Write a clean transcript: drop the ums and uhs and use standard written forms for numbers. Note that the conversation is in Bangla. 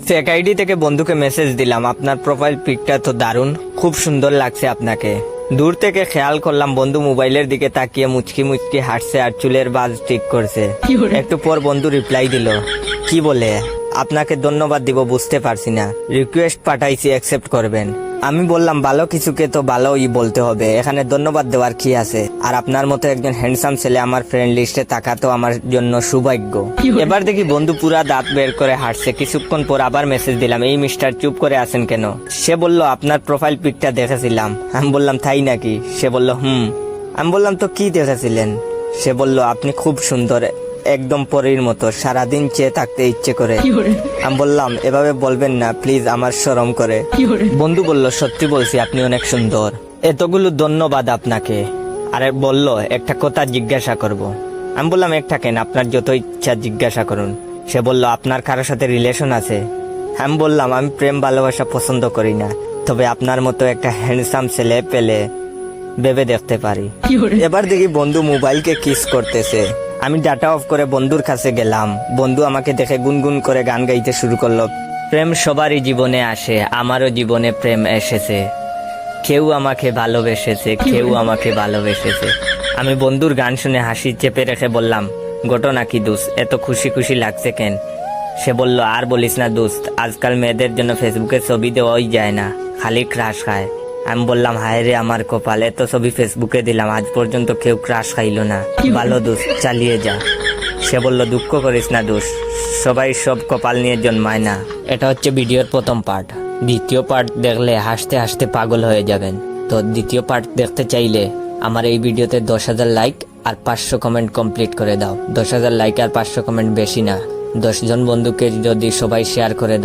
ফেক আইডি থেকে বন্ধুকে মেসেজ দিলাম, আপনার প্রোফাইল পিকটা তো দারুণ, খুব সুন্দর লাগছে আপনাকে। দূর থেকে খেয়াল করলাম বন্ধু মোবাইলের দিকে তাকিয়ে মুচকি মুচকি হাঁটছে আর চুলের বাজ ঠিক করছে। একটু পর বন্ধু রিপ্লাই দিল, কি বলে আপনাকে ধন্যবাদ দিব বুঝতে পারছি না, রিকোয়েস্ট পাঠাইছি অ্যাকসেপ্ট করবেন। আমি বললাম ভালো কিছুকে তো ভালোই বলতে হবে, এখানে ধন্যবাদ দেওয়ার কি আছে, আর আপনার মতো একজন হ্যান্ডসাম ছেলে আমার ফ্রেন্ড লিস্টে থাকা তো আমার জন্য সৌভাগ্য। এবার দেখি বন্ধু পুরা দাঁত বের করে হাঁটছে। কিছুক্ষণ পর আবার মেসেজ দিলাম, এই মিস্টার চুপ করে আছেন কেন? সে বলল আপনার প্রোফাইল পিকটা দেখেছিলাম। আমি বললাম তাই নাকি? সে বলল আমি বললাম তো কি দেখেছিলেন? সে বলল আপনি খুব সুন্দর, একদম পরীর মতো, সারাদিন চেয়ে থাকতে ইচ্ছে করে। আমি বললাম এভাবে বলবেন না প্লিজ, আমার শরম করে। বন্ধু বলল সত্যি বলছি, আপনি অনেক সুন্দর। এতগুলো ধন্যবাদ আপনাকে। আরে বলল একটা কথা জিজ্ঞাসা করব। আমি বললাম একটা কেন, আপনার যত ইচ্ছা জিজ্ঞাসা করুন। সে বলল আপনার কারোর সাথে রিলেশন আছে? আমি বললাম আমি প্রেম ভালোবাসা পছন্দ করি না, তবে আপনার মতো একটা হ্যান্ডসাম ছেলে পেলে ভেবে দেখতে পারি। এবার দেখি বন্ধু মোবাইলকে কিস করতেছে। আমি ডাটা অফ করে বন্ধুর কাছে গেলাম। বন্ধু আমাকে দেখে গুনগুন করে গান গাইতে শুরু করলো। প্রেম সবারই জীবনে আসে, আমারও জীবনে প্রেম এসেছে, কেউ আমাকে ভালোবেসেছে, কেউ আমাকে ভালোবেসেছে। আমি বন্ধুর গান শুনে হাসি চেপে রেখে বললাম, ঘটনা কি দোস্ত, এত খুশি খুশি লাগছে কেন? সে বলল আর বলিস না দোস্ত, আজকাল মেয়েদের জন্য ফেসবুকে ছবি দেওয়াই যায় না, খালি ক্রাশ খায়। আমি বললাম হায় রে আমার কপাল, এত ছবি ফেসবুকে দিলাম, আজ পর্যন্ত কেউ ক্রাশ খাইলো না। ভালো দোস্ত, চালিয়ে যা। সে বলল দুঃখ করিস না দোস্ত, সবাই সব কপাল নিয়ে জন্মায় না। এটা হচ্ছে ভিডিওর প্রথম পার্ট। দ্বিতীয় পার্ট দেখলে হাসতে হাসতে পাগল হয়ে যাবেন। তো দ্বিতীয় পার্ট দেখতে চাইলে আমার এই ভিডিওতে 10,000 লাইক আর 500 কমেন্ট কমপ্লিট করে দাও। 10,000 লাইক আর 500 কমেন্ট বেশি না, 10 জন বন্ধুকে যদি সবাই শেয়ার করে দাও।